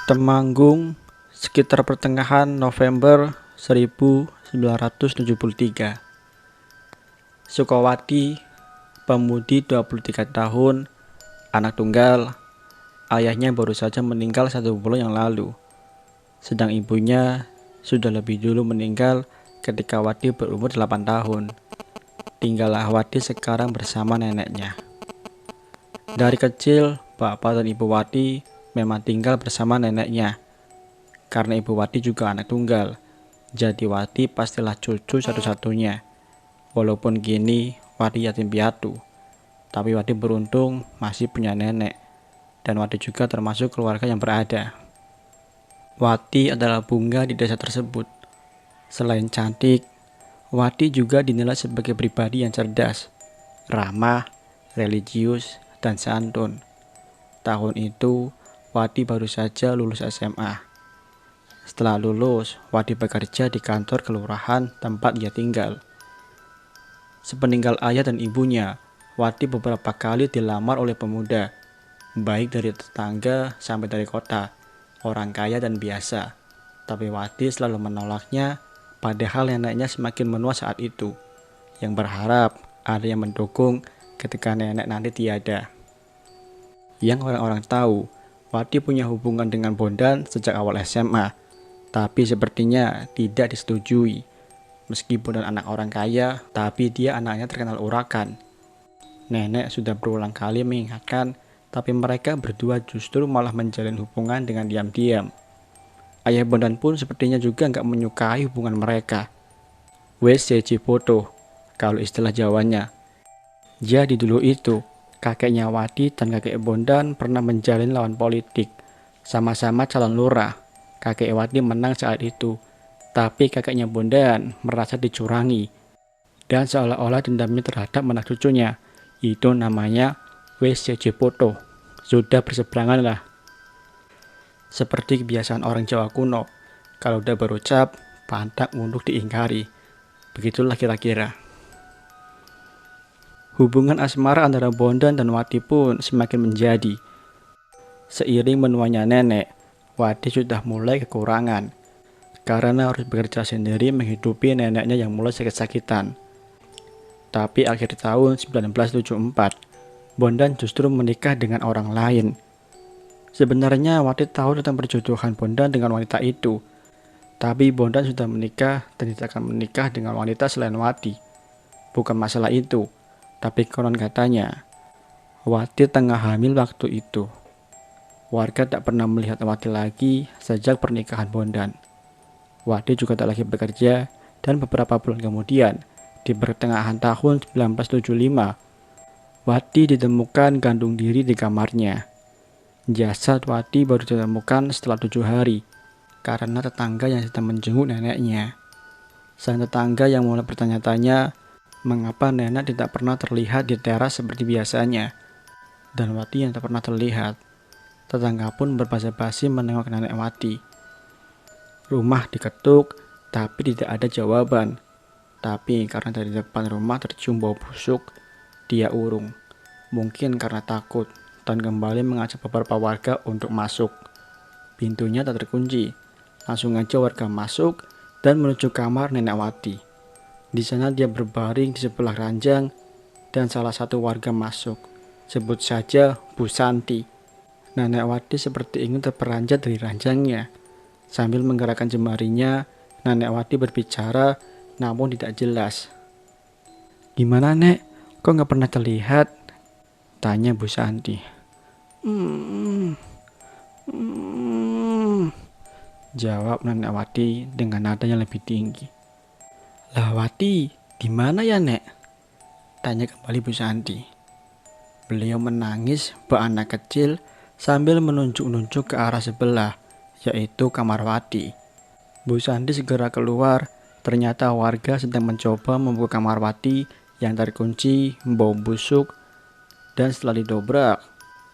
Temanggung sekitar pertengahan November 1973. Sukawati, pemudi 23 tahun, anak tunggal. Ayahnya baru saja meninggal 1 bulan yang lalu. Sedang ibunya sudah lebih dulu meninggal ketika Wati berumur 8 tahun. Tinggallah Wati sekarang bersama neneknya. Dari kecil, bapak dan ibu Wati memang tinggal bersama neneknya. Karena ibu Wati juga anak tunggal, jadi Wati pastilah cucu satu-satunya. Walaupun gini, Wati yatim piatu, tapi Wati beruntung masih punya nenek, dan Wati juga termasuk keluarga yang berada. Wati adalah bunga di desa tersebut. Selain cantik, Wati juga dinilai sebagai pribadi yang cerdas, ramah, religius, dan santun. Tahun itu, Wati baru saja lulus SMA. Setelah lulus, Wati bekerja di kantor kelurahan tempat ia tinggal. Sepeninggal ayah dan ibunya, Wati beberapa kali dilamar oleh pemuda, baik dari tetangga sampai dari kota, orang kaya dan biasa. Tapi Wati selalu menolaknya, padahal neneknya semakin menua saat itu, yang berharap ada yang mendukung ketika nenek nanti tiada. Yang orang-orang tahu, Wati punya hubungan dengan Bondan sejak awal SMA, tapi sepertinya tidak disetujui. Meski Bondan anak orang kaya, tapi dia anaknya terkenal urakan. Nenek sudah berulang kali mengingatkan, tapi mereka berdua justru malah menjalin hubungan dengan diam-diam. Ayah Bondan pun sepertinya juga nggak menyukai hubungan mereka. Wes Cipoto, kalau istilah Jawanya. Jadi dulu itu, kakeknya Wati dan kakek Bondan pernah menjalin lawan politik. Sama-sama calon lurah. Kakek Wati menang saat itu. Tapi kakeknya Bondan merasa dicurangi. Dan seolah-olah dendamnya terhadap anak cucunya. Itu namanya Wes Cipoto. Sudah berseberangan lah. Seperti kebiasaan orang Jawa kuno. Kalau udah berucap, pantang untuk diingkari. Begitulah kira-kira. Hubungan asmara antara Bondan dan Wati pun semakin menjadi. Seiring menuanya nenek, Wati sudah mulai kekurangan, karena harus bekerja sendiri menghidupi neneknya yang mulai sakit-sakitan. Tapi akhir tahun 1974, Bondan justru menikah dengan orang lain. Sebenarnya Wati tahu tentang perjodohan Bondan dengan wanita itu, tapi Bondan sudah menikah dan tidak akan menikah dengan wanita selain Wati. Bukan masalah itu. Tapi konon katanya, Wati tengah hamil waktu itu. Warga tak pernah melihat Wati lagi sejak pernikahan Bondan. Wati juga tak lagi bekerja, dan beberapa bulan kemudian, di pertengahan tahun 1975, Wati ditemukan gantung diri di kamarnya. Jasad Wati baru ditemukan setelah 7 hari, karena tetangga yang sedang menjenguk neneknya. Sang tetangga yang mulai bertanya-tanya, mengapa nenek tidak pernah terlihat di teras seperti biasanya, dan Wati yang tak pernah terlihat. Tetangga pun berbasa-basi menengok nenek Wati. Rumah diketuk, tapi tidak ada jawaban. Tapi karena dari depan rumah tercium bau busuk, dia urung. Mungkin karena takut, dan kembali mengajak beberapa warga untuk masuk. Pintunya tak terkunci. Langsung aja warga masuk dan menuju kamar nenek Wati. Di sana dia berbaring di sebelah ranjang dan salah satu warga masuk. Sebut saja Bu Santi. Nenek Wati seperti ingin terperanjat dari ranjangnya. Sambil menggerakkan jemarinya, nenek Wati berbicara namun tidak jelas. "Gimana Nek? Kok nggak pernah terlihat?" tanya Bu Santi. Jawab nenek Wati dengan nada yang lebih tinggi. "Lah Wati, di mana ya Nek?" tanya kembali Bu Santi. Beliau menangis bak anak kecil sambil menunjuk-nunjuk ke arah sebelah, yaitu kamar Wati. Bu Santi segera keluar, ternyata warga sedang mencoba membuka kamar Wati yang terkunci, bau busuk, dan setelah didobrak,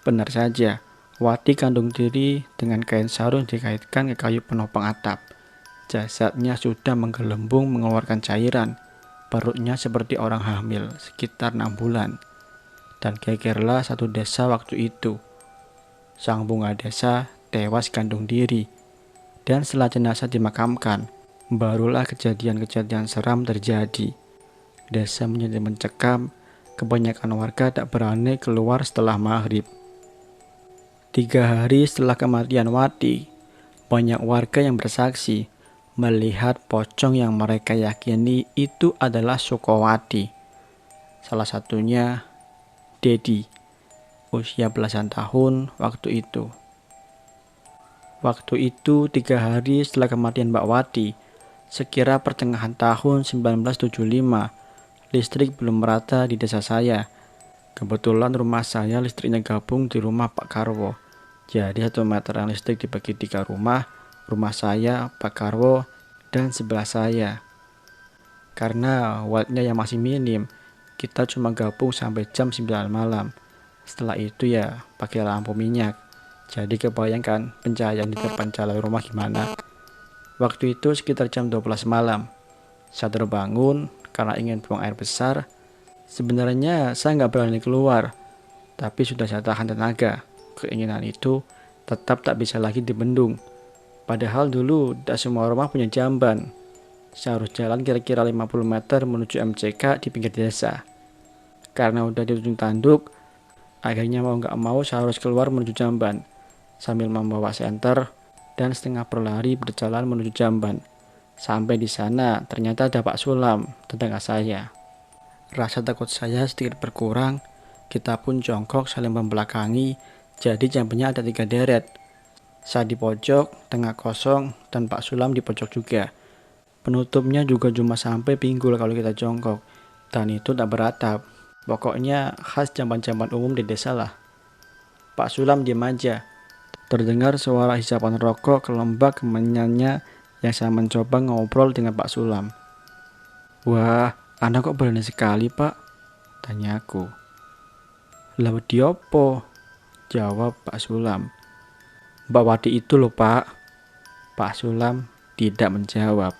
benar saja, Wati gantung diri dengan kain sarung dikaitkan ke kayu penopang atap. Jasadnya sudah menggelembung mengeluarkan cairan. Perutnya seperti orang hamil, sekitar 6 bulan. Dan gegerlah satu desa waktu itu. Sang bunga desa tewas gantung diri. Dan setelah jenazah dimakamkan, barulah kejadian-kejadian seram terjadi. Desa menjadi mencekam, kebanyakan warga tak berani keluar setelah maghrib. 3 hari setelah kematian Wati, banyak warga yang bersaksi melihat pocong yang mereka yakini itu adalah Sukowati. Salah satunya Dedi, usia belasan tahun waktu itu. Waktu itu 3 hari setelah kematian Mbak Wati, sekira pertengahan tahun 1975, listrik belum merata di desa saya. Kebetulan rumah saya listriknya gabung di rumah Pak Karwo. Jadi 1 meteran listrik dibagi 3 rumah saya, Pak Karwo, dan sebelah saya. Karena wattnya yang masih minim, kita cuma gabung sampai jam 9 malam. Setelah itu ya pakai lampu minyak. Jadi kebayangkan pencahayaan di depan jalan rumah gimana. Waktu itu sekitar jam 12 malam. Saya terbangun karena ingin buang air besar. Sebenarnya saya nggak berani keluar, tapi sudah saya tahan tenaga. Keinginan itu tetap tak bisa lagi dibendung. Padahal dulu tak semua rumah punya jamban. Saya harus jalan kira-kira 50 meter menuju MCK di pinggir desa. Karena udah di ujung tanduk, akhirnya mau nggak mau saya harus keluar menuju jamban, sambil membawa senter dan setengah berlari berjalan menuju jamban. Sampai di sana ternyata ada Pak Sulam, tetangga saya. Rasa takut saya sedikit berkurang, kita pun jongkok saling membelakangi, jadi jambannya ada 3 deret. Saya di pojok, tengah kosong, dan Pak Sulam di pojok juga. Penutupnya juga cuma sampai pinggul kalau kita jongkok, dan itu tak beratap. Pokoknya khas jamban-jamban umum di desa lah. Pak Sulam diam aja. Terdengar suara hisapan rokok kelembak kemenyannya yang saya mencoba ngobrol dengan Pak Sulam. "Wah, Anda kok berani sekali, Pak?" tanyaku. "Lah diopo?" jawab Pak Sulam. "Mbak Wati itu loh, Pak." Pak Sulam tidak menjawab.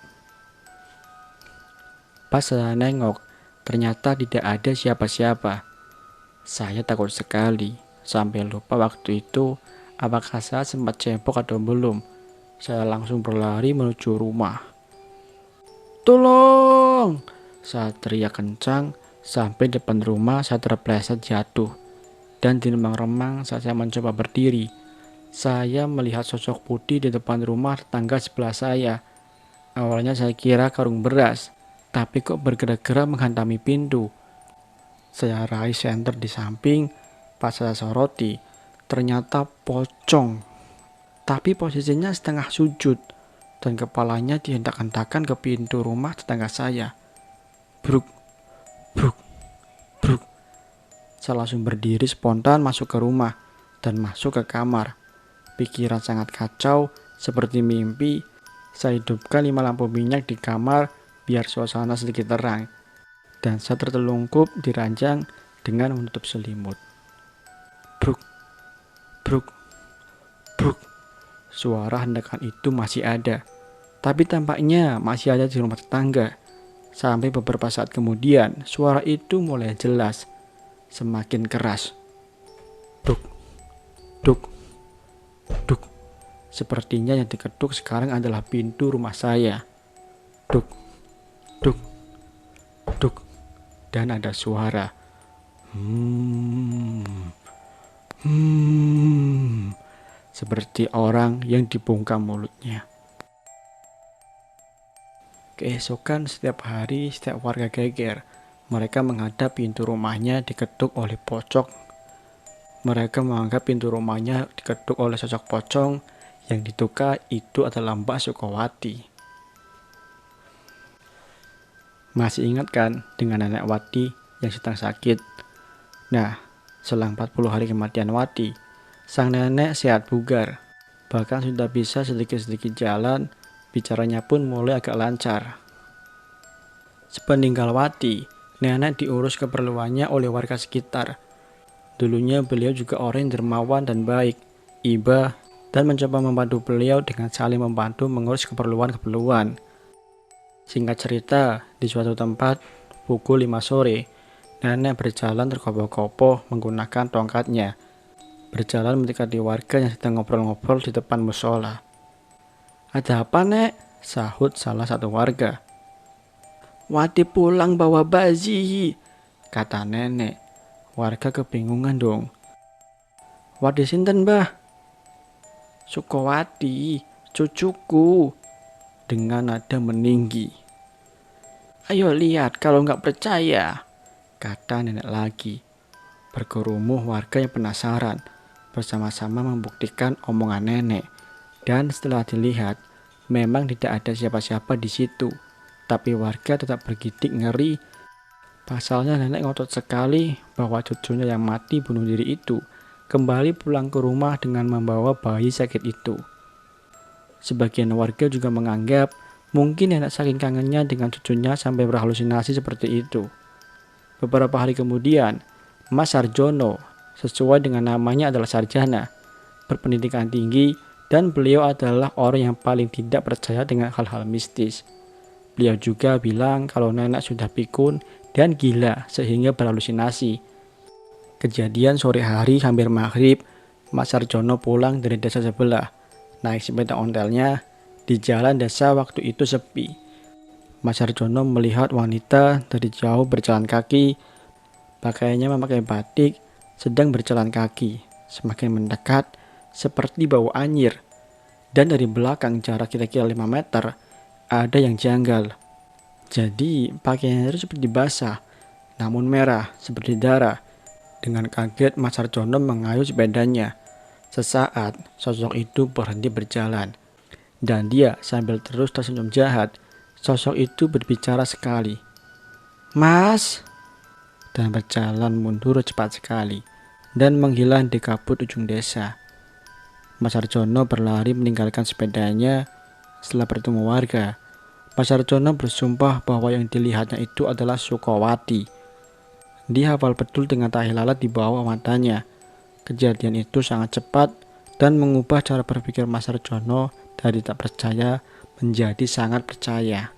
Pas saya nengok, ternyata tidak ada siapa-siapa. Saya takut sekali, sampai lupa waktu itu apakah saya sempat cebok atau belum. Saya langsung berlari menuju rumah. "Tolong!" Saya teriak kencang, sampai depan rumah saya terpleset jatuh. Dan di remang-remang saat saya mencoba berdiri, saya melihat sosok putih di depan rumah tetangga sebelah saya. Awalnya saya kira karung beras, tapi kok bergerak-gerak menghantami pintu. Saya raih senter di samping, pas saya soroti, ternyata pocong. Tapi posisinya setengah sujud, dan kepalanya dihentak-hentakan ke pintu rumah tetangga saya. Bruk, bruk, bruk. Saya langsung berdiri spontan masuk ke rumah, dan masuk ke kamar. Pikiran sangat kacau, seperti mimpi. Saya hidupkan 5 lampu minyak di kamar, biar suasana sedikit terang. Dan saya tertelungkup di ranjang dengan menutup selimut. Bruk, bruk, bruk. Suara hendakan itu masih ada, tapi tampaknya masih ada di rumah tetangga. Sampai beberapa saat kemudian, suara itu mulai jelas, semakin keras. Duk, duk, duk. Sepertinya yang diketuk sekarang adalah pintu rumah saya. Duk, duk, duk. Dan ada suara seperti orang yang dibungkam mulutnya. Keesokan setiap hari setiap warga geger. Mereka menghadap pintu rumahnya diketuk oleh pocong. Mereka menganggap pintu rumahnya diketuk oleh sosok pocong yang diduga itu adalah Mbak Sukowati. Masih ingat kan dengan nenek Wati yang sedang sakit? Nah, selang 40 hari kematian Wati, sang nenek sehat bugar. Bahkan sudah bisa sedikit-sedikit jalan, bicaranya pun mulai agak lancar. Sepeninggal Wati, nenek diurus keperluannya oleh warga sekitar. Dulunya beliau juga orang yang dermawan dan baik, iba, dan mencoba membantu beliau dengan saling membantu mengurus keperluan-keperluan. Singkat cerita, di suatu tempat, pukul 5 sore, nenek berjalan terkopoh-kopoh menggunakan tongkatnya. berjalan mendekati warga yang sedang ngobrol-ngobrol di depan musola. "Ada apa, Nek?" sahut salah satu warga. "Wati pulang bawa bayi," kata nenek. Warga kebingungan dong. "Wati sinten, Mbah?" "Sukowati, cucuku," dengan nada meninggi. "Ayo lihat kalau nggak percaya," kata nenek lagi. Berkerumun warga yang penasaran, bersama-sama membuktikan omongan nenek. Dan setelah dilihat, memang tidak ada siapa-siapa di situ. Tapi warga tetap bergidik ngeri. Pasalnya nenek ngotot sekali bahwa cucunya yang mati bunuh diri itu kembali pulang ke rumah dengan membawa bayi sakit itu. Sebagian warga juga menganggap mungkin nenek saking kangennya dengan cucunya sampai berhalusinasi seperti itu. Beberapa hari kemudian, Mas Sarjono, sesuai dengan namanya adalah sarjana, berpendidikan tinggi, dan beliau adalah orang yang paling tidak percaya dengan hal-hal mistis. Beliau juga bilang kalau nenek sudah pikun dan gila sehingga berhalusinasi. Kejadian sore hari hampir maghrib, Mas Sarjono pulang dari desa sebelah. Naik sepeda ontelnya, di jalan desa waktu itu sepi. Mas Sarjono melihat wanita dari jauh berjalan kaki. Pakaiannya memakai batik, sedang berjalan kaki. Semakin mendekat, seperti bau anyir. Dan dari belakang jarak kira-kira 5 meter, ada yang janggal. Jadi pakaiannya itu seperti basah, namun merah seperti darah. Dengan kaget Mas Sarjono mengayuh sepedanya. Sesaat sosok itu berhenti berjalan. Dan dia sambil terus tersenyum jahat. Sosok itu berbicara sekali. "Mas!" Dan berjalan mundur cepat sekali dan menghilang di kabut ujung desa. Mas Sarjono berlari meninggalkan sepedanya. Setelah bertemu warga, Mas Sarjono bersumpah bahwa yang dilihatnya itu adalah Sukowati. Dia hafal betul dengan tahi lalat di bawah matanya. Kejadian itu sangat cepat dan mengubah cara berpikir Mas Sarjono dari tak percaya menjadi sangat percaya.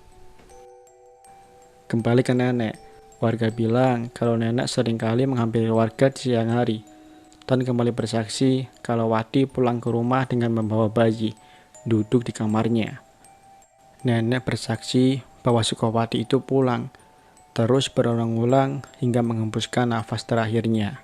Kembali ke nenek. Warga bilang kalau nenek seringkali menghampiri warga di siang hari dan kembali bersaksi kalau Wati pulang ke rumah dengan membawa bayi duduk di kamarnya. Nenek bersaksi bahwa Sukowati itu pulang terus berulang-ulang hingga menghembuskan nafas terakhirnya.